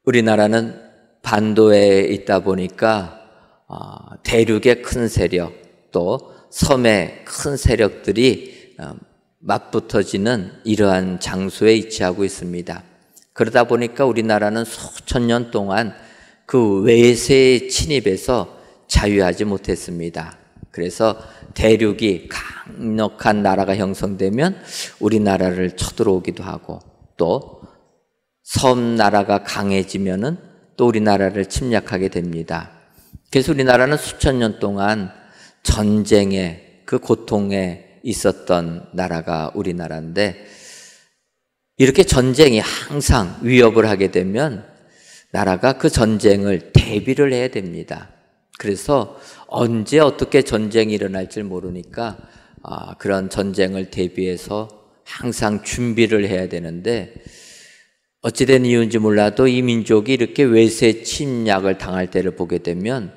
우리나라는 반도에 있다 보니까 대륙의 큰 세력 또 섬의 큰 세력들이 맞붙어지는 이러한 장소에 위치하고 있습니다. 그러다 보니까 우리나라는 수천 년 동안 그 외세의 침입에서 자유하지 못했습니다. 그래서 대륙이 강력한 나라가 형성되면 우리나라를 쳐들어오기도 하고, 또 섬나라가 강해지면은 또 우리나라를 침략하게 됩니다. 그래서 우리나라는 수천 년 동안 전쟁의 그 고통에 있었던 나라가 우리나라인데, 이렇게 전쟁이 항상 위협을 하게 되면 나라가 그 전쟁을 대비를 해야 됩니다. 그래서 언제 어떻게 전쟁이 일어날지 모르니까 그런 전쟁을 대비해서 항상 준비를 해야 되는데, 어찌된 이유인지 몰라도 이 민족이 이렇게 외세 침략을 당할 때를 보게 되면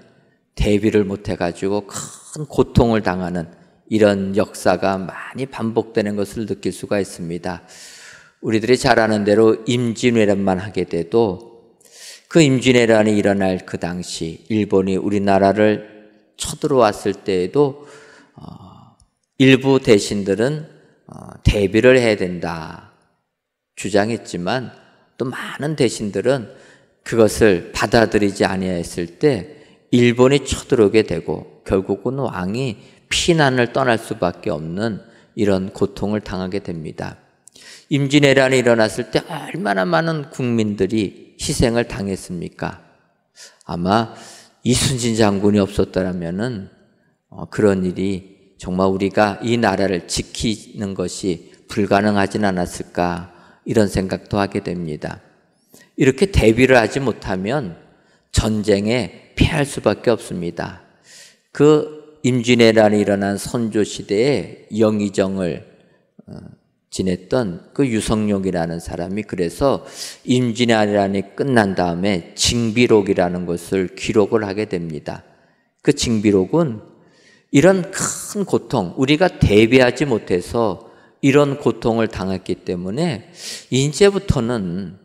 대비를 못해가지고 큰 고통을 당하는 이런 역사가 많이 반복되는 것을 느낄 수가 있습니다. 우리들이 잘 아는 대로 임진왜란만 하게 돼도 그 임진왜란이 일어날 그 당시 일본이 우리나라를 쳐들어왔을 때에도 일부 대신들은 대비를 해야 된다 주장했지만, 또 많은 대신들은 그것을 받아들이지 아니했을 때 일본이 쳐들어오게 되고 결국은 왕이 피난을 떠날 수밖에 없는 이런 고통을 당하게 됩니다. 임진왜란이 일어났을 때 얼마나 많은 국민들이 희생을 당했습니까? 아마 이순신 장군이 없었더라면은 그런 일이 정말 우리가 이 나라를 지키는 것이 불가능하진 않았을까, 이런 생각도 하게 됩니다. 이렇게 대비를 하지 못하면 전쟁에 패할 수밖에 없습니다. 그 임진왜란이 일어난 선조시대에 영의정을 지냈던 그 유성룡이라는 사람이 그래서 임진왜란이 끝난 다음에 징비록이라는 것을 기록을 하게 됩니다. 그 징비록은 이런 큰 고통, 우리가 대비하지 못해서 이런 고통을 당했기 때문에 이제부터는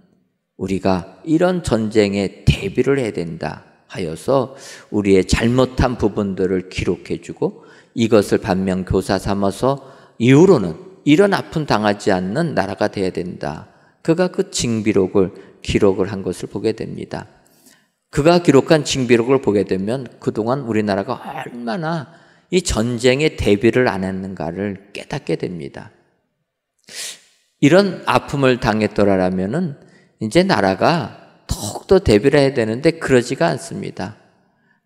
우리가 이런 전쟁에 대비를 해야 된다 하여서 우리의 잘못한 부분들을 기록해주고 이것을 반면교사 삼아서 이후로는 이런 아픔 당하지 않는 나라가 돼야 된다. 그가 그 징비록을 기록을 한 것을 보게 됩니다. 그가 기록한 징비록을 보게 되면 그동안 우리나라가 얼마나 이 전쟁에 대비를 안 했는가를 깨닫게 됩니다. 이런 아픔을 당했더라면은 이제 나라가 더욱더 대비를 해야 되는데 그러지가 않습니다.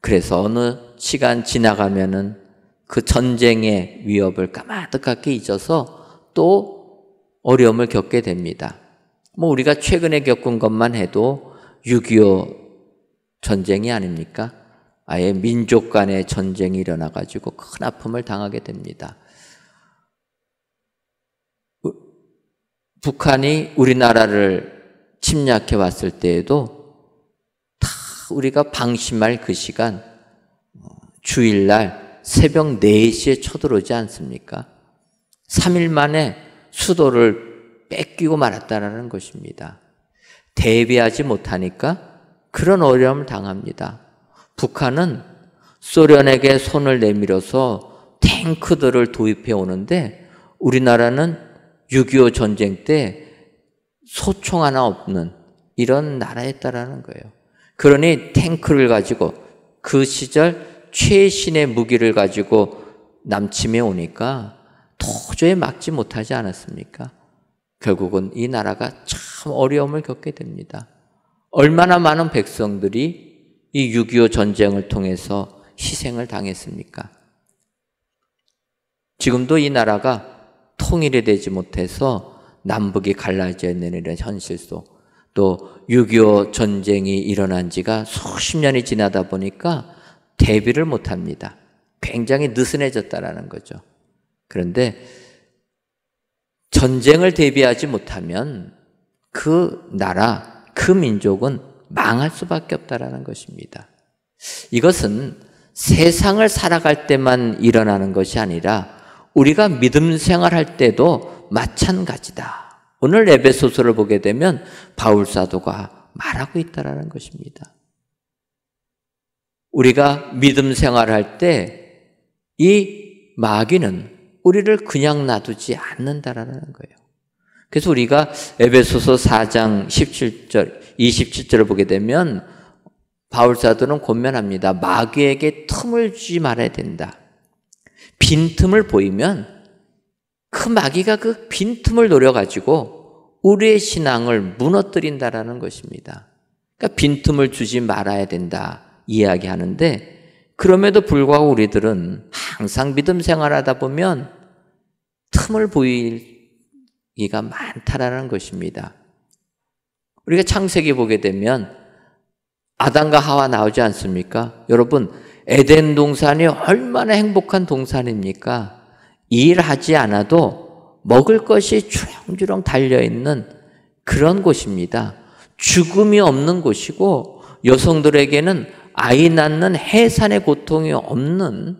그래서 어느 시간 지나가면은 그 전쟁의 위협을 까마득하게 잊어서 또 어려움을 겪게 됩니다. 우리가 최근에 겪은 것만 해도 6.25 전쟁이 아닙니까? 아예 민족 간의 전쟁이 일어나가지고 큰 아픔을 당하게 됩니다. 북한이 우리나라를 침략해 왔을 때에도 다 우리가 방심할 그 시간, 주일날 새벽 4시에 쳐들어오지 않습니까? 3일 만에 수도를 뺏기고 말았다는 것입니다. 대비하지 못하니까 그런 어려움을 당합니다. 북한은 소련에게 손을 내밀어서 탱크들을 도입해 오는데 우리나라는 6.25 전쟁 때 소총 하나 없는 이런 나라였다라는 거예요. 그러니 탱크를 가지고 그 시절 최신의 무기를 가지고 남침해 오니까 도저히 막지 못하지 않았습니까? 결국은 이 나라가 참 어려움을 겪게 됩니다. 얼마나 많은 백성들이 이 6.25 전쟁을 통해서 희생을 당했습니까? 지금도 이 나라가 통일이 되지 못해서 남북이 갈라져 있는 이런 현실도, 또 6.25 전쟁이 일어난 지가 수십 년이 지나다 보니까 대비를 못합니다. 굉장히 느슨해졌다라는 거죠. 그런데 전쟁을 대비하지 못하면 그 나라, 그 민족은 망할 수밖에 없다라는 것입니다. 이것은 세상을 살아갈 때만 일어나는 것이 아니라 우리가 믿음 생활할 때도 마찬가지다. 오늘 에베소서를 보게 되면 바울 사도가 말하고 있다라는 것입니다. 우리가 믿음 생활할 때 이 마귀는 우리를 그냥 놔두지 않는다라는 거예요. 그래서 우리가 에베소서 4장 17절, 27절을 보게 되면 바울 사도는 권면합니다. 마귀에게 틈을 주지 말아야 된다. 빈틈을 보이면 그 마귀가 그 빈틈을 노려가지고 우리의 신앙을 무너뜨린다라는 것입니다. 그러니까 빈틈을 주지 말아야 된다 이야기하는데, 그럼에도 불구하고 우리들은 항상 믿음 생활하다 보면 틈을 보이기가 많다라는 것입니다. 우리가 창세기 보게 되면 아담과 하와 나오지 않습니까? 여러분, 에덴 동산이 얼마나 행복한 동산입니까? 일하지 않아도 먹을 것이 주렁주렁 달려있는 그런 곳입니다. 죽음이 없는 곳이고 여성들에게는 아이 낳는 해산의 고통이 없는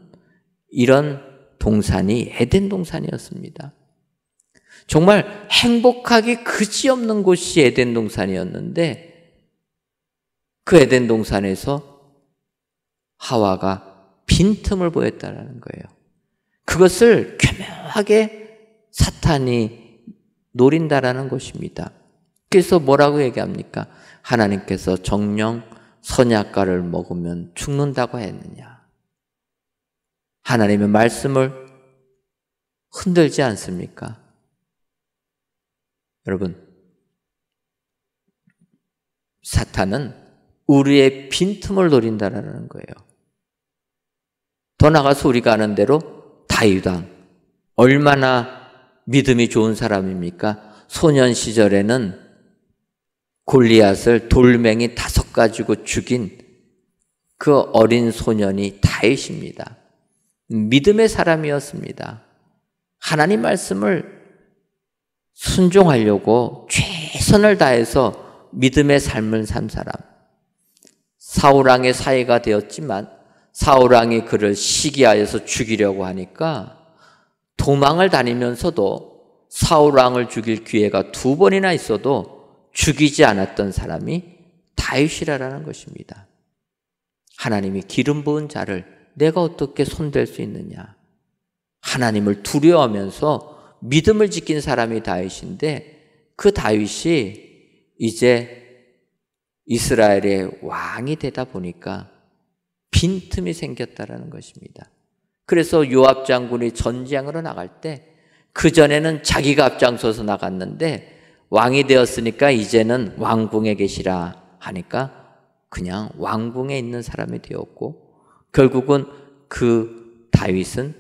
이런 동산이 에덴 동산이었습니다. 정말 행복하기 그지없는 곳이 에덴 동산이었는데, 그 에덴 동산에서 하와가 빈틈을 보였다는 거예요. 그것을 교묘하게 사탄이 노린다라는 것입니다. 그래서 뭐라고 얘기합니까? 하나님께서 정령 선악과를 먹으면 죽는다고 했느냐? 하나님의 말씀을 흔들지 않습니까? 여러분, 사탄은 우리의 빈틈을 노린다는 거예요. 더 나가서 우리가 아는 대로 다윗 왕, 얼마나 믿음이 좋은 사람입니까? 소년 시절에는 골리앗을 돌멩이 5 가지고 죽인 그 어린 소년이 다윗입니다. 믿음의 사람이었습니다. 하나님 말씀을 순종하려고 최선을 다해서 믿음의 삶을 산 사람. 사울왕의 사이가 되었지만 사울왕이 그를 시기하여서 죽이려고 하니까 도망을 다니면서도 사울왕을 죽일 기회가 2번이나 있어도 죽이지 않았던 사람이 다윗이라는 것입니다. 하나님이 기름 부은 자를 내가 어떻게 손댈 수 있느냐? 하나님을 두려워하면서 믿음을 지킨 사람이 다윗인데, 그 다윗이 이제 이스라엘의 왕이 되다 보니까 빈틈이 생겼다는 것입니다. 그래서 요압 장군이 전쟁으로 나갈 때 그전에는 자기가 앞장서서 나갔는데 왕이 되었으니까 이제는 왕궁에 계시라 하니까 그냥 왕궁에 있는 사람이 되었고, 결국은 그 다윗은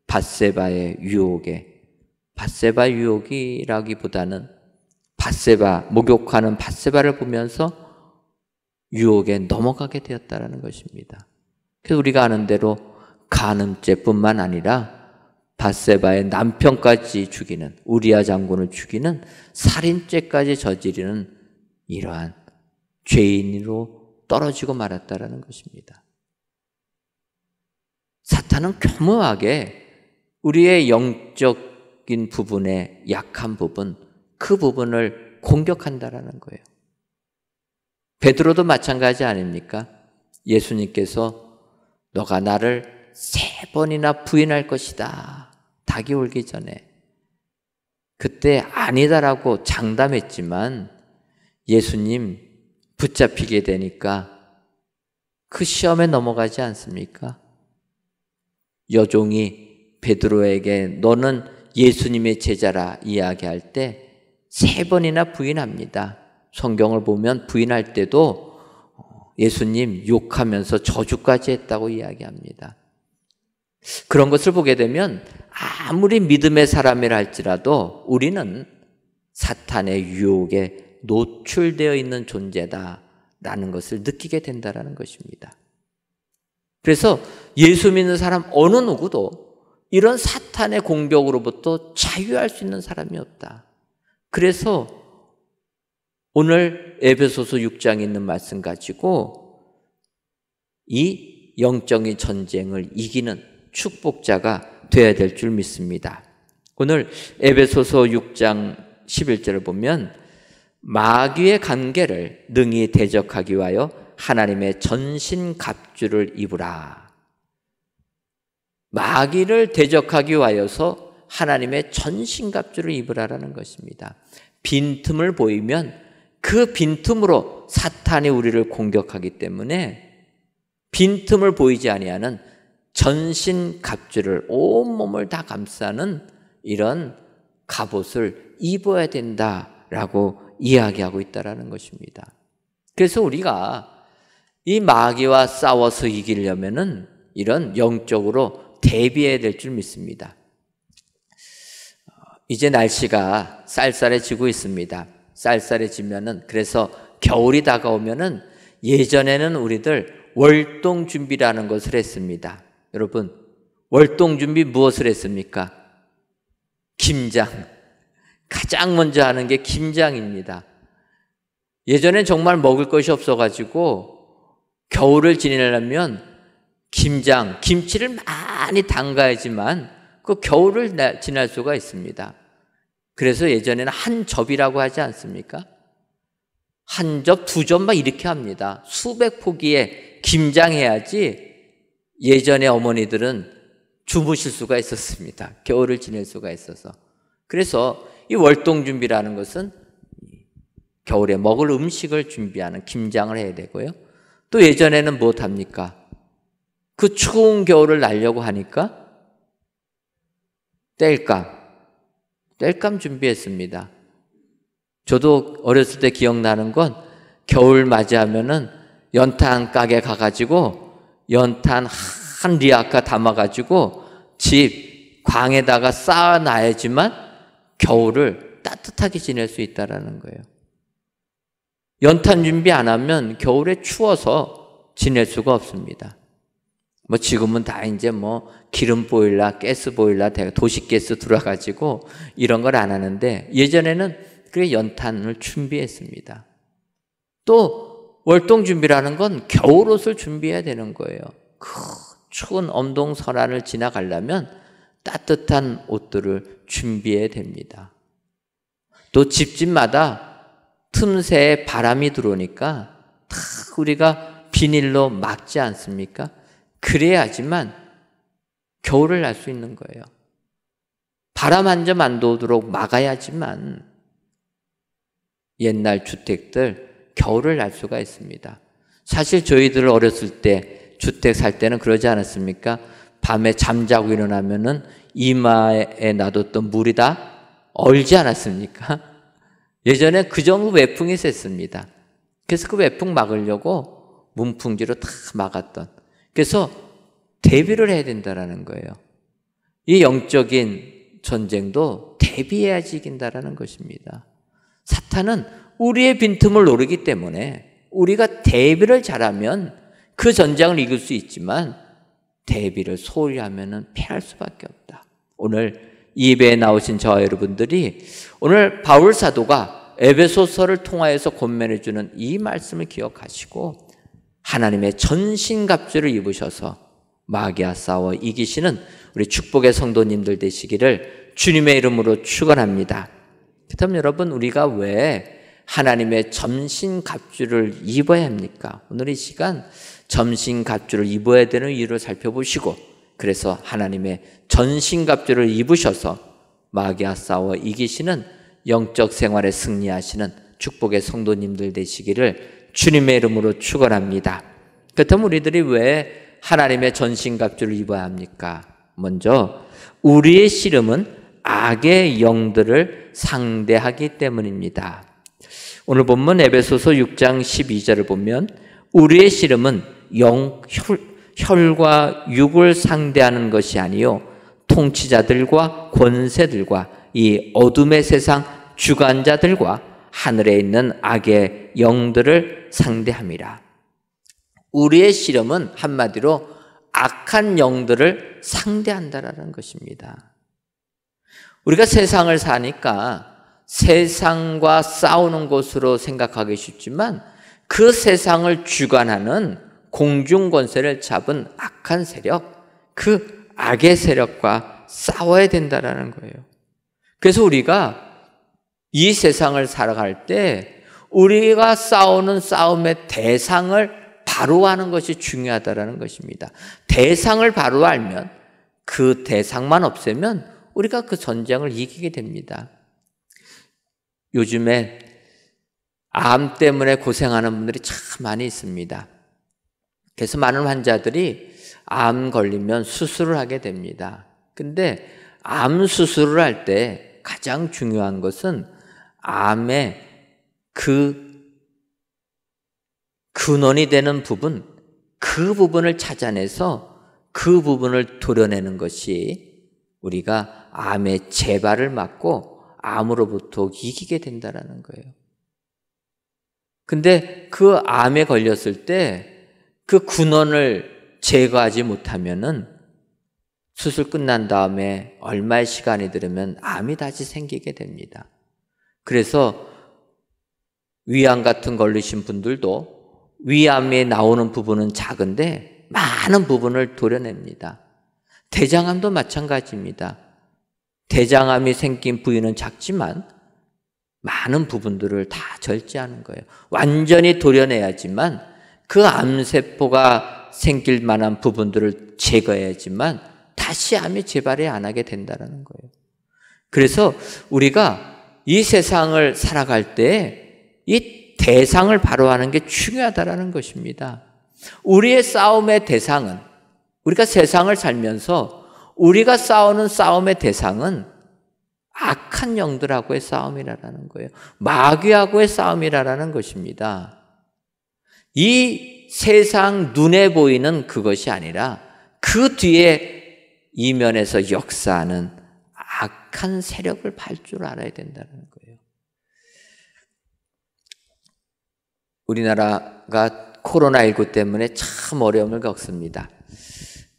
밧세바의 유혹에, 밧세바 유혹이라기보다는 목욕하는 밧세바를 보면서 유혹에 넘어가게 되었다는 것입니다. 그래서 우리가 아는 대로 간음죄뿐만 아니라 밧세바의 남편까지 죽이는, 우리아 장군을 죽이는 살인죄까지 저지르는 이러한 죄인으로 떨어지고 말았다는 것입니다. 사탄은 교묘하게 우리의 영적인 부분의 약한 부분, 그 부분을 공격한다는 거예요. 베드로도 마찬가지 아닙니까? 예수님께서 너가 나를 3번이나 부인할 것이다, 닭이 울기 전에. 그때 아니다라고 장담했지만 예수님 붙잡히게 되니까 그 시험에 넘어가지 않습니까? 여종이 베드로에게 너는 예수님의 제자라 이야기할 때 3번이나 부인합니다. 성경을 보면 부인할 때도 예수님 욕하면서 저주까지 했다고 이야기합니다. 그런 것을 보게 되면 아무리 믿음의 사람이라 할지라도 우리는 사탄의 유혹에 노출되어 있는 존재다라는 것을 느끼게 된다는 것입니다. 그래서 예수 믿는 사람 어느 누구도 이런 사탄의 공격으로부터 자유할 수 있는 사람이 없다. 그래서 오늘 에베소서 6장에 있는 말씀 가지고 이 영적인 전쟁을 이기는 축복자가 되어야 될 줄 믿습니다. 오늘 에베소서 6장 11절을 보면 마귀의 관계를 능히 대적하기 위하여 하나님의 전신갑주를 입으라. 마귀를 대적하기 위하여서 하나님의 전신갑주를 입으라라는 것입니다. 빈틈을 보이면 그 빈틈으로 사탄이 우리를 공격하기 때문에 빈틈을 보이지 아니하는 전신갑주를, 온몸을 다 감싸는 이런 갑옷을 입어야 된다라고 이야기하고 있다는 것입니다. 그래서 우리가 이 마귀와 싸워서 이기려면은 이런 영적으로 대비해야 될 줄 믿습니다. 이제 날씨가 쌀쌀해지고 있습니다. 쌀쌀해지면은, 그래서 겨울이 다가오면은 예전에는 우리들 월동 준비라는 것을 했습니다. 여러분, 월동 준비 무엇을 했습니까? 김장. 가장 먼저 하는 게 김장입니다. 예전엔 정말 먹을 것이 없어가지고 겨울을 지내려면 김장, 김치를 많이 담가야지만 그 겨울을 지날 수가 있습니다. 그래서 예전에는 한 접이라고 하지 않습니까? 한 접, 두 접 막 이렇게 합니다. 수백 포기에 김장해야지 예전에 어머니들은 주무실 수가 있었습니다. 겨울을 지낼 수가 있어서. 그래서 이 월동 준비라는 것은 겨울에 먹을 음식을 준비하는 김장을 해야 되고요. 또 예전에는 무엇합니까? 그 추운 겨울을 날려고 하니까 땔감 준비했습니다. 저도 어렸을 때 기억나는 건 겨울 맞이하면은 연탄 가게 가가지고 연탄 한 리아카 담아가지고 집 광에다가 쌓아놔야지만 겨울을 따뜻하게 지낼 수 있다라는 거예요. 연탄 준비 안 하면 겨울에 추워서 지낼 수가 없습니다. 뭐 지금은 다 이제 뭐 기름 보일러, 가스 보일러, 도시가스 들어가지고 이런 걸 안 하는데 예전에는 그래 연탄을 준비했습니다. 또 월동 준비라는 건 겨울옷을 준비해야 되는 거예요. 그 추운 엄동설안을 지나가려면 따뜻한 옷들을 준비해야 됩니다. 또 집집마다 틈새에 바람이 들어오니까 다 우리가 비닐로 막지 않습니까? 그래야지만 겨울을 날 수 있는 거예요. 바람 한 점 안 들어오도록 막아야지만 옛날 주택들 겨울을 날 수가 있습니다. 사실 저희들 어렸을 때 주택 살 때는 그러지 않았습니까? 밤에 잠자고 일어나면은 이마에 놔뒀던 물이 다 얼지 않았습니까? 예전에 그 정도 외풍이 셌습니다. 그래서 그 외풍 막으려고 문풍지로 다 막았던. 그래서 대비를 해야 된다는 거예요. 이 영적인 전쟁도 대비해야지 이긴다는 것입니다. 사탄은 우리의 빈틈을 노리기 때문에 우리가 대비를 잘하면 그 전쟁을 이길 수 있지만 대비를 소홀히 하면 패할 수밖에 없다. 오늘 이 예배에 나오신 저와 여러분들이 오늘 바울 사도가 에베소서를 통하여서 권면해 주는 이 말씀을 기억하시고 하나님의 전신갑주를 입으셔서 마귀와 싸워 이기시는 우리 축복의 성도님들 되시기를 주님의 이름으로 축원합니다. 그렇다면 여러분, 우리가 왜 하나님의 전신갑주를 입어야 합니까? 오늘 이 시간 전신갑주를 입어야 되는 이유를 살펴보시고, 그래서 하나님의 전신갑주를 입으셔서 마귀와 싸워 이기시는 영적 생활에 승리하시는 축복의 성도님들 되시기를 주님의 이름으로 축원합니다. 그렇다면 우리들이 왜 하나님의 전신갑주를 입어야 합니까? 먼저 우리의 씨름은 악의 영들을 상대하기 때문입니다. 오늘 본문 에베소서 6장 12절을 보면 우리의 씨름은 혈과 육을 상대하는 것이 아니요 통치자들과 권세들과 이 어둠의 세상 주관자들과 하늘에 있는 악의 영들을 상대함이라. 우리의 씨름은 한마디로 악한 영들을 상대한다라는 것입니다. 우리가 세상을 사니까 세상과 싸우는 것으로 생각하기 쉽지만 그 세상을 주관하는 공중권세를 잡은 악한 세력, 그 악의 세력과 싸워야 된다라는 거예요. 그래서 우리가 이 세상을 살아갈 때 우리가 싸우는 싸움의 대상을 바로 아는 것이 중요하다는 것입니다. 대상을 바로 알면, 그 대상만 없애면 우리가 그 전쟁을 이기게 됩니다. 요즘에 암 때문에 고생하는 분들이 참 많이 있습니다. 그래서 많은 환자들이 암 걸리면 수술을 하게 됩니다. 근데 암 수술을 할 때 가장 중요한 것은 암의 그 근원이 되는 부분, 그 부분을 찾아내서 그 부분을 도려내는 것이 우리가 암의 재발을 막고 암으로부터 이기게 된다는 거예요. 근데 그 암에 걸렸을 때 그 근원을 제거하지 못하면은 수술 끝난 다음에 얼마의 시간이 들으면 암이 다시 생기게 됩니다. 그래서 위암 같은 걸리신 분들도 위암에 나오는 부분은 작은데 많은 부분을 도려냅니다. 대장암도 마찬가지입니다. 대장암이 생긴 부위는 작지만 많은 부분들을 다 절제하는 거예요. 완전히 도려내야지만 그 암세포가 생길 만한 부분들을 제거해야지만 다시 암이 재발이 안 하게 된다는 거예요. 그래서 우리가 이 세상을 살아갈 때 이 대상을 바로 하는 게 중요하다는 것입니다. 우리의 싸움의 대상은, 우리가 세상을 살면서 우리가 싸우는 싸움의 대상은 악한 영들하고의 싸움이라는 거예요. 마귀하고의 싸움이라는 것입니다. 이 세상 눈에 보이는 그것이 아니라 그 뒤에 이면에서 역사하는 악한 세력을 발 줄 알아야 된다는 거예요. 우리나라가 코로나19 때문에 참 어려움을 겪습니다.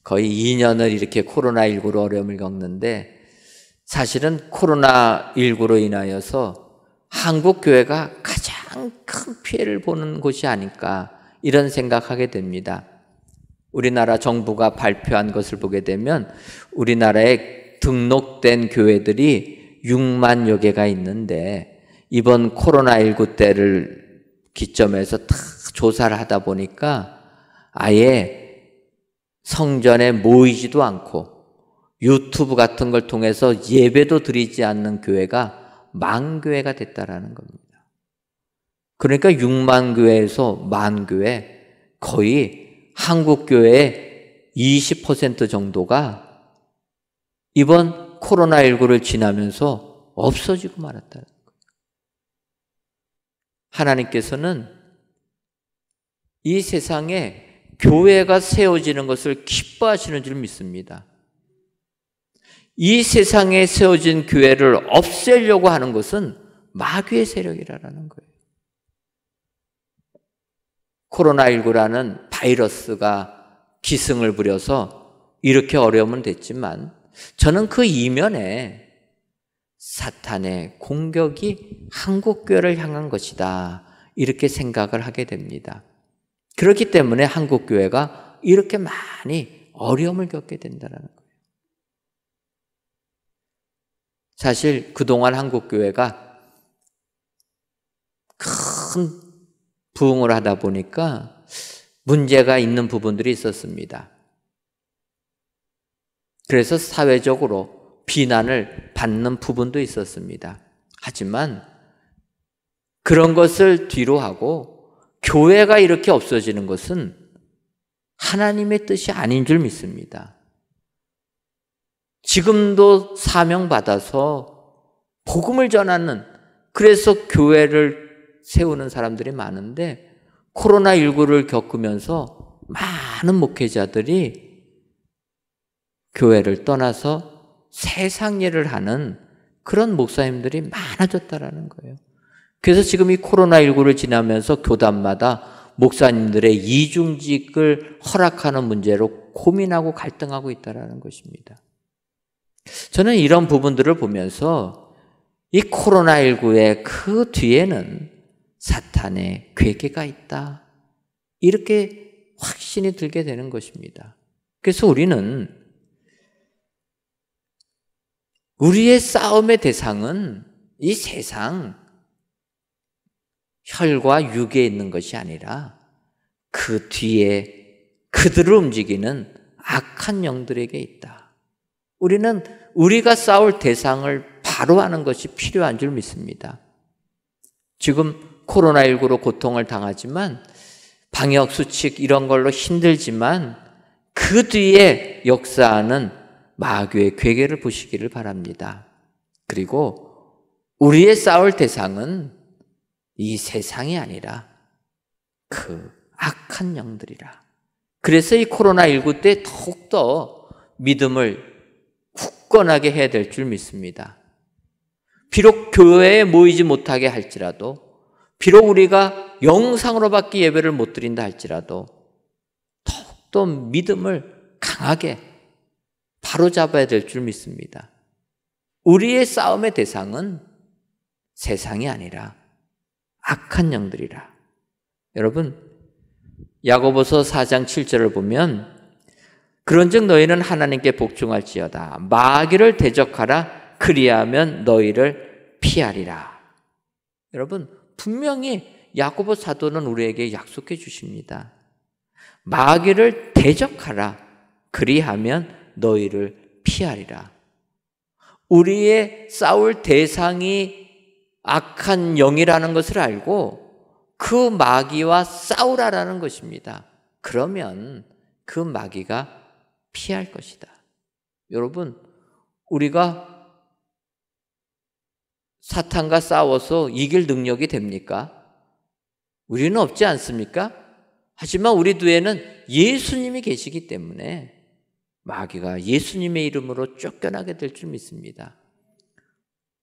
거의 2년을 이렇게 코로나19로 어려움을 겪는데, 사실은 코로나19로 인하여서 한국 교회가 가장 큰 피해를 보는 곳이 아닐까, 이런 생각하게 됩니다. 우리나라 정부가 발표한 것을 보게 되면 우리나라에 등록된 교회들이 6만여 개가 있는데, 이번 코로나19 때를 기점에서 다 조사를 하다 보니까 아예 성전에 모이지도 않고 유튜브 같은 걸 통해서 예배도 드리지 않는 교회가 만교회가 됐다라는 겁니다. 그러니까 6만 교회에서 만 교회, 거의 한국 교회의 20% 정도가 이번 코로나19를 지나면서 없어지고 말았다는 거예요. 하나님께서는 이 세상에 교회가 세워지는 것을 기뻐하시는 줄 믿습니다. 이 세상에 세워진 교회를 없애려고 하는 것은 마귀의 세력이라는 거예요. 코로나19라는 바이러스가 기승을 부려서 이렇게 어려움은 됐지만, 저는 그 이면에 사탄의 공격이 한국교회를 향한 것이다, 이렇게 생각을 하게 됩니다. 그렇기 때문에 한국교회가 이렇게 많이 어려움을 겪게 된다는 거예요. 사실 그동안 한국교회가 큰 부흥을 하다 보니까 문제가 있는 부분들이 있었습니다. 그래서 사회적으로 비난을 받는 부분도 있었습니다. 하지만 그런 것을 뒤로 하고 교회가 이렇게 없어지는 것은 하나님의 뜻이 아닌 줄 믿습니다. 지금도 사명받아서 복음을 전하는, 그래서 교회를 세우는 사람들이 많은데, 코로나19를 겪으면서 많은 목회자들이 교회를 떠나서 세상 일을 하는 그런 목사님들이 많아졌다라는 거예요. 그래서 지금 이 코로나19를 지나면서 교단마다 목사님들의 이중직을 허락하는 문제로 고민하고 갈등하고 있다는 것입니다. 저는 이런 부분들을 보면서 이 코로나19의 그 뒤에는 사탄의 괴계가 있다, 이렇게 확신이 들게 되는 것입니다. 그래서 우리는 우리의 싸움의 대상은 이 세상, 혈과 육에 있는 것이 아니라 그 뒤에 그들을 움직이는 악한 영들에게 있다. 우리는 우리가 싸울 대상을 바로 아는 것이 필요한 줄 믿습니다. 지금 코로나19로 고통을 당하지만 방역수칙 이런 걸로 힘들지만 그 뒤에 역사하는 마귀의 괴계를 보시기를 바랍니다. 그리고 우리의 싸울 대상은 이 세상이 아니라 그 악한 영들이라. 그래서 이 코로나19 때 더욱더 믿음을 굳건하게 해야 될 줄 믿습니다. 비록 교회에 모이지 못하게 할지라도, 비록 우리가 영상으로밖에 예배를 못 드린다 할지라도 더욱더 믿음을 강하게 바로잡아야 될 줄 믿습니다. 우리의 싸움의 대상은 세상이 아니라 악한 영들이라. 여러분, 야고보서 4장 7절을 보면 그런즉 너희는 하나님께 복종할지어다. 마귀를 대적하라. 그리하면 너희를 피하리라. 여러분, 분명히 야고보 사도는 우리에게 약속해 주십니다. 마귀를 대적하라. 그리하면 너희를 피하리라. 우리의 싸울 대상이 악한 영이라는 것을 알고 그 마귀와 싸우라라는 것입니다. 그러면 그 마귀가 피할 것이다. 여러분, 우리가 사탄과 싸워서 이길 능력이 됩니까? 우리는 없지 않습니까? 하지만 우리 뒤에는 예수님이 계시기 때문에 마귀가 예수님의 이름으로 쫓겨나게 될 줄 믿습니다.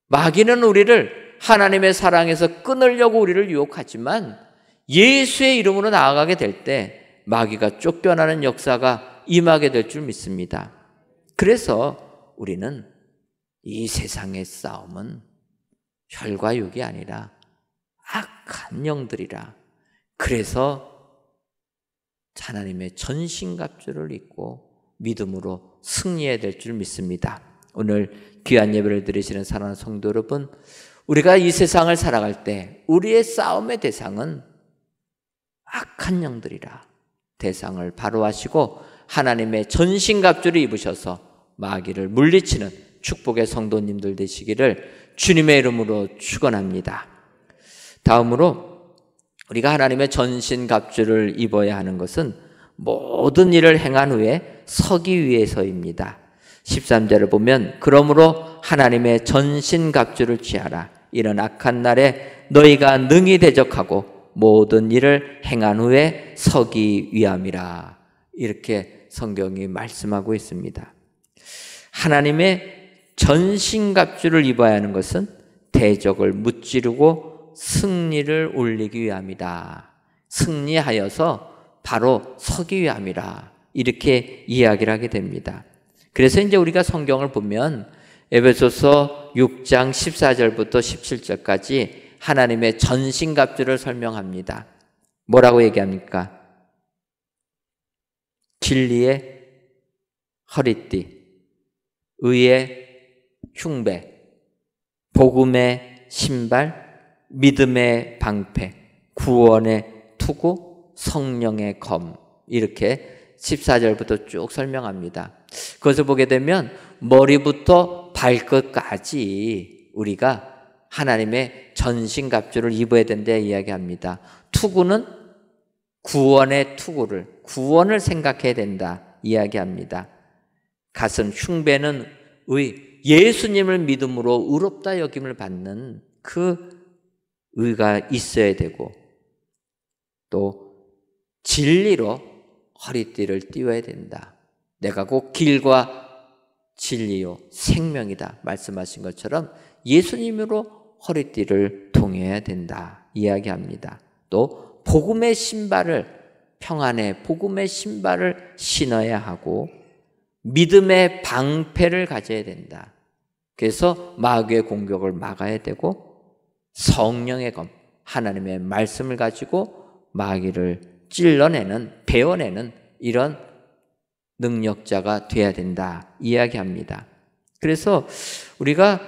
마귀는 우리를 하나님의 사랑에서 끊으려고 우리를 유혹하지만 예수의 이름으로 나아가게 될 때 마귀가 쫓겨나는 역사가 임하게 될 줄 믿습니다. 그래서 우리는 이 세상의 싸움은 혈과 육이 아니라 악한 영들이라. 그래서 하나님의 전신갑주를 입고 믿음으로 승리해야 될 줄 믿습니다. 오늘 귀한 예배를 드리시는 사랑하는 성도 여러분, 우리가 이 세상을 살아갈 때 우리의 싸움의 대상은 악한 영들이라. 대상을 바로 하시고 하나님의 전신갑주를 입으셔서 마귀를 물리치는 축복의 성도님들 되시기를 주님의 이름으로 축원합니다. 다음으로 우리가 하나님의 전신갑주를 입어야 하는 것은 모든 일을 행한 후에 서기 위해서입니다. 13절을 보면 그러므로 하나님의 전신갑주를 취하라. 이런 악한 날에 너희가 능히 대적하고 모든 일을 행한 후에 서기 위함이라. 이렇게 성경이 말씀하고 있습니다. 하나님의 전신갑주를 입어야 하는 것은 대적을 무찌르고 승리를 올리기 위함이다. 승리하여서 바로 서기 위함이라. 이렇게 이야기를 하게 됩니다. 그래서 이제 우리가 성경을 보면 에베소서 6장 14절부터 17절까지 하나님의 전신갑주를 설명합니다. 뭐라고 얘기합니까? 진리의 허리띠, 의의 흉배, 복음의 신발, 믿음의 방패, 구원의 투구, 성령의 검. 이렇게 14절부터 쭉 설명합니다. 그것을 보게 되면 머리부터 발끝까지 우리가 하나님의 전신갑주를 입어야 된다 이야기합니다. 투구는 구원의 투구를, 구원을 생각해야 된다 이야기합니다. 가슴 흉배는 예수님을 믿음으로 의롭다 여김을 받는 그 의가 있어야 되고, 또 진리로 허리띠를 띄워야 된다. 내가 곧 길과 진리요 생명이다 말씀하신 것처럼 예수님으로 허리띠를 동해야 된다 이야기합니다. 또 복음의 신발을, 평안의 복음의 신발을 신어야 하고 믿음의 방패를 가져야 된다. 그래서 마귀의 공격을 막아야 되고 성령의 검, 하나님의 말씀을 가지고 마귀를 찔러내는, 베어내는 이런 능력자가 돼야 된다 이야기합니다. 그래서 우리가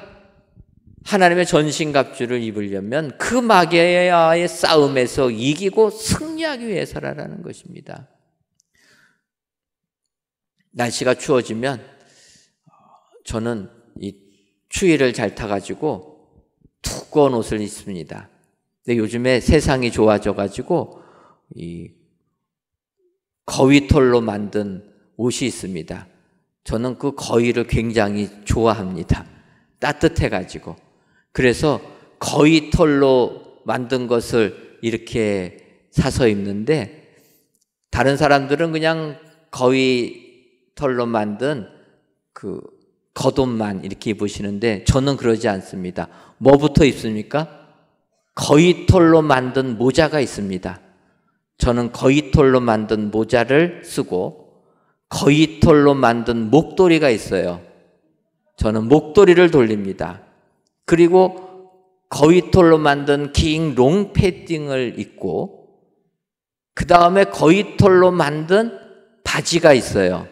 하나님의 전신갑주를 입으려면 그 마귀와의 싸움에서 이기고 승리하기 위해서라는 것입니다. 날씨가 추워지면 저는 이 추위를 잘 타가지고 두꺼운 옷을 입습니다. 근데 요즘에 세상이 좋아져가지고 이 거위털로 만든 옷이 있습니다. 저는 그 거위를 굉장히 좋아합니다. 따뜻해가지고. 그래서 거위털로 만든 것을 이렇게 사서 입는데, 다른 사람들은 그냥 거위털로 만든 그 겉옷만 이렇게 입으시는데 저는 그러지 않습니다. 뭐부터 입습니까? 거위털로 만든 모자가 있습니다. 저는 거위털로 만든 모자를 쓰고, 거위털로 만든 목도리가 있어요. 저는 목도리를 돌립니다. 그리고 거위털로 만든 긴 롱패딩을 입고, 그 다음에 거위털로 만든 바지가 있어요.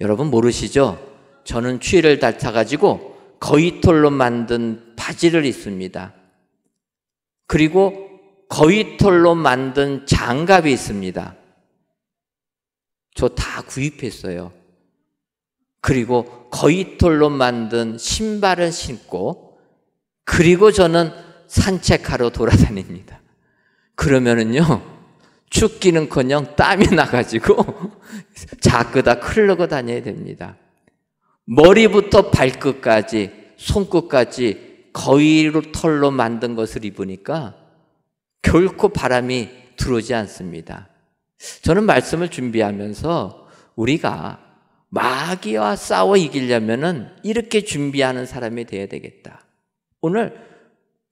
여러분 모르시죠? 저는 추위를 달타가지고 거위털로 만든 바지를 입습니다. 그리고 거위털로 만든 장갑이 있습니다. 저 다 구입했어요. 그리고 거위털로 만든 신발을 신고, 그리고 저는 산책하러 돌아다닙니다. 그러면은요, 춥기는커녕 땀이 나가지고 자꾸 다 흘러고 다녀야 됩니다. 머리부터 발끝까지, 손끝까지 거위털로 만든 것을 입으니까 결코 바람이 들어오지 않습니다. 저는 말씀을 준비하면서 우리가 마귀와 싸워 이기려면은 이렇게 준비하는 사람이 되어야 되겠다. 오늘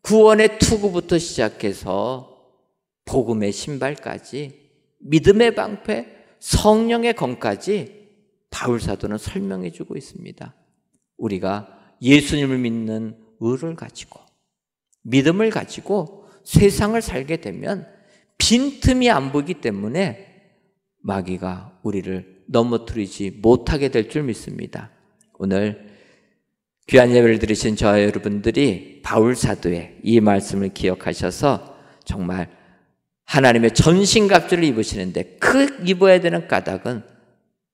구원의 투구부터 시작해서 복음의 신발까지, 믿음의 방패, 성령의 검까지 바울 사도는 설명해 주고 있습니다. 우리가 예수님을 믿는 의를 가지고, 믿음을 가지고 세상을 살게 되면 빈틈이 안 보이기 때문에 마귀가 우리를 넘어뜨리지 못하게 될 줄 믿습니다. 오늘 귀한 예배를 드리신 저와 여러분들이 바울 사도의 이 말씀을 기억하셔서 정말 하나님의 전신갑주를 입으시는데 그 입어야 되는 까닭은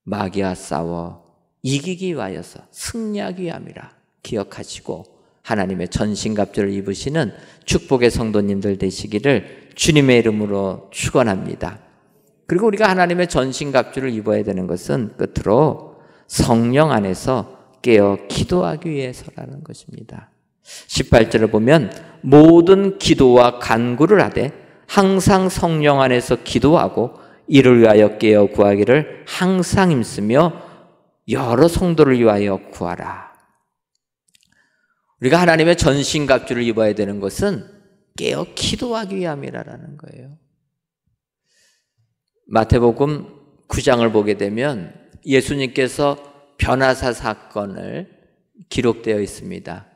마귀와 싸워 이기기 위하여서, 승리하기 위함이라 기억하시고 하나님의 전신갑주를 입으시는 축복의 성도님들 되시기를 주님의 이름으로 축원합니다. 그리고 우리가 하나님의 전신갑주를 입어야 되는 것은 끝으로 성령 안에서 깨어 기도하기 위해서라는 것입니다. 18절을 보면 모든 기도와 간구를 하되 항상 성령 안에서 기도하고 이를 위하여 깨어 구하기를 항상 힘쓰며 여러 성도를 위하여 구하라. 우리가 하나님의 전신갑주를 입어야 되는 것은 깨어 기도하기 위함이라는 거예요. 마태복음 9장을 보게 되면 예수님께서 변화사 사건을 기록되어 있습니다.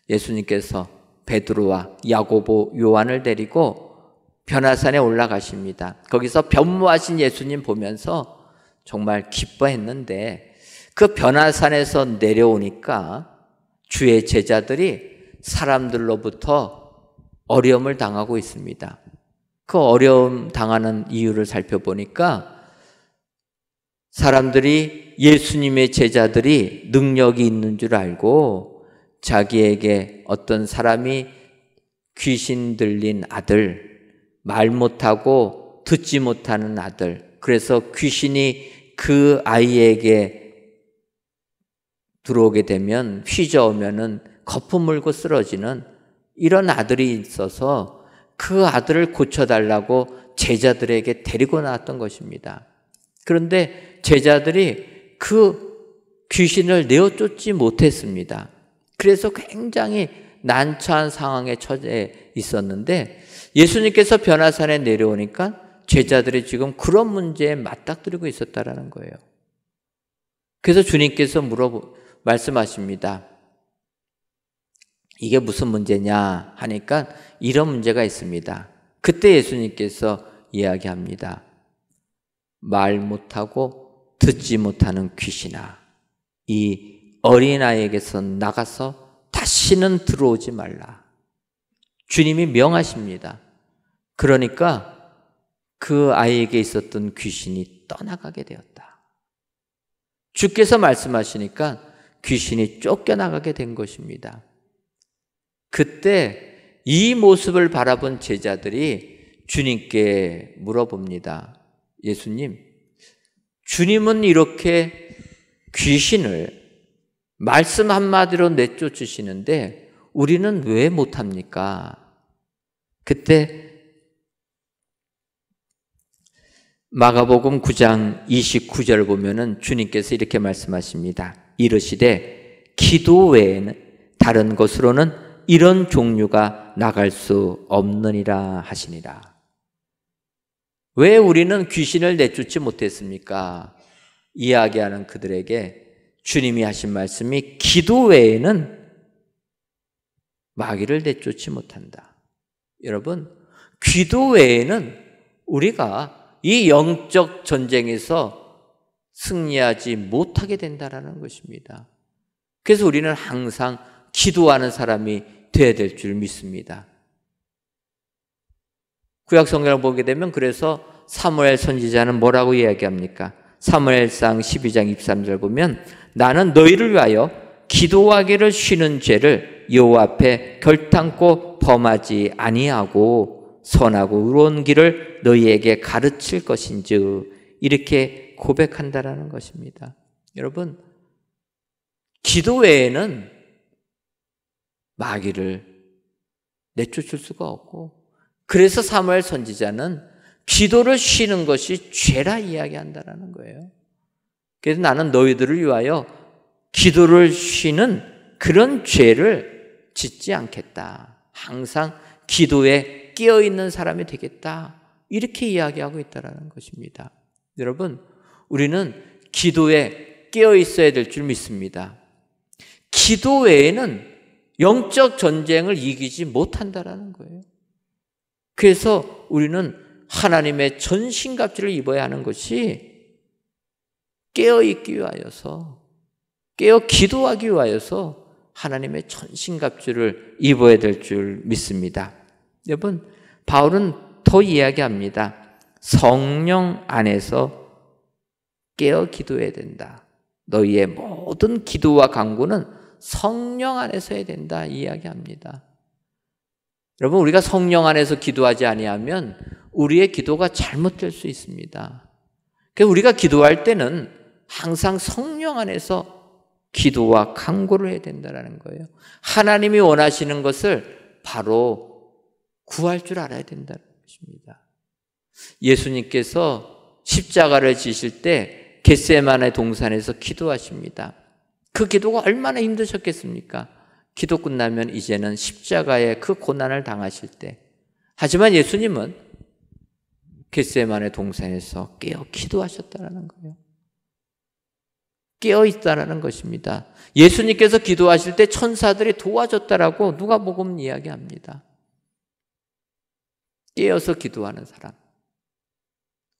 예수님께서 베드로와 야고보, 요한을 데리고 변화산에 올라가십니다. 거기서 변모하신 예수님 보면서 정말 기뻐했는데, 그 변화산에서 내려오니까 주의 제자들이 사람들로부터 어려움을 당하고 있습니다. 그 어려움 당하는 이유를 살펴보니까 사람들이 예수님의 제자들이 능력이 있는 줄 알고 자기에게 어떤 사람이 귀신 들린 아들, 말 못하고 듣지 못하는 아들, 그래서 귀신이 그 아이에게 들어오게 되면 휘저으면은 거품 물고 쓰러지는 이런 아들이 있어서 그 아들을 고쳐달라고 제자들에게 데리고 나왔던 것입니다. 그런데 제자들이 그 귀신을 내어쫓지 못했습니다. 그래서 굉장히 난처한 상황에 처해 있었는데 예수님께서 변화산에 내려오니까 제자들이 지금 그런 문제에 맞닥뜨리고 있었다라는 거예요. 그래서 주님께서 말씀하십니다. 이게 무슨 문제냐 하니까 이런 문제가 있습니다. 그때 예수님께서 이야기합니다. 말 못하고 듣지 못하는 귀신아, 이 어린아이에게서 나가서 다시 다시는 들어오지 말라. 주님이 명하십니다. 그러니까 그 아이에게 있었던 귀신이 떠나가게 되었다. 주께서 말씀하시니까 귀신이 쫓겨나가게 된 것입니다. 그때 이 모습을 바라본 제자들이 주님께 물어봅니다. 예수님, 주님은 이렇게 귀신을 말씀 한마디로 내쫓으시는데 우리는 왜 못합니까? 그때 마가복음 9장 29절 보면은 주님께서 이렇게 말씀하십니다. 이르시되 기도 외에는 다른 것으로는 이런 종류가 나갈 수 없느니라 하시니라. 왜 우리는 귀신을 내쫓지 못했습니까? 이야기하는 그들에게 주님이 하신 말씀이 기도 외에는 마귀를 내쫓지 못한다. 여러분, 기도 외에는 우리가 이 영적 전쟁에서 승리하지 못하게 된다는 것입니다. 그래서 우리는 항상 기도하는 사람이 되어야 될 줄 믿습니다. 구약 성경을 보게 되면 그래서 사무엘 선지자는 뭐라고 이야기합니까? 사무엘상 12장 23절 보면 나는 너희를 위하여 기도하기를 쉬는 죄를 여호와 앞에 결탄코 범하지 아니하고 선하고 의로운 길을 너희에게 가르칠 것인즉 이렇게 고백한다라는 것입니다. 여러분, 기도 외에는 마귀를 내쫓을 수가 없고, 그래서 사무엘 선지자는 기도를 쉬는 것이 죄라 이야기한다라는 거예요. 그래서 나는 너희들을 위하여 기도를 쉬는 그런 죄를 짓지 않겠다. 항상 기도에 깨어있는 사람이 되겠다. 이렇게 이야기하고 있다는 것입니다. 여러분, 우리는 기도에 깨어있어야 될 줄 믿습니다. 기도 외에는 영적 전쟁을 이기지 못한다라는 거예요. 그래서 우리는 하나님의 전신갑주를 입어야 하는 것이 깨어있기 위하여서, 깨어 기도하기 위하여서 하나님의 전신갑주를 입어야 될 줄 믿습니다. 여러분, 바울은 더 이야기합니다. 성령 안에서 깨어 기도해야 된다. 너희의 모든 기도와 간구는 성령 안에서 해야 된다 이야기합니다. 여러분, 우리가 성령 안에서 기도하지 아니하면 우리의 기도가 잘못될 수 있습니다. 그래서 우리가 기도할 때는 항상 성령 안에서 기도와 간구를 해야 된다는 거예요. 하나님이 원하시는 것을 바로 구할 줄 알아야 된다는 것입니다. 예수님께서 십자가를 지실 때 겟세마네 동산에서 기도하십니다. 그 기도가 얼마나 힘드셨겠습니까? 기도 끝나면 이제는 십자가의 그 고난을 당하실 때, 하지만 예수님은 겟세마네 동산에서 깨어 기도하셨다는 거예요. 깨어 있다라는 것입니다. 예수님께서 기도하실 때 천사들이 도와줬다라고 누가복음 이야기합니다. 깨어서 기도하는 사람.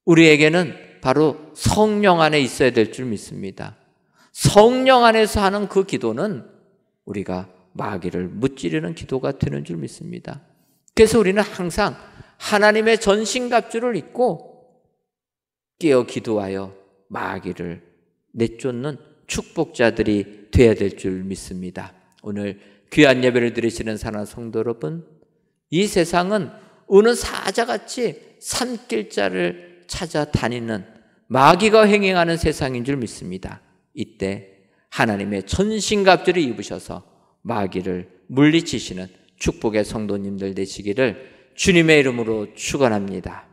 우리에게는 바로 성령 안에 있어야 될 줄 믿습니다. 성령 안에서 하는 그 기도는 우리가 마귀를 무찌르는 기도가 되는 줄 믿습니다. 그래서 우리는 항상 하나님의 전신갑주를 입고 깨어 기도하여 마귀를 내쫓는 축복자들이 되어야 될 줄 믿습니다. 오늘 귀한 예배를 드리시는 사랑하는 성도 여러분, 이 세상은 어느 사자같이 산길자를 찾아다니는 마귀가 행행하는 세상인 줄 믿습니다. 이때 하나님의 전신갑주를 입으셔서 마귀를 물리치시는 축복의 성도님들 되시기를 주님의 이름으로 축원합니다.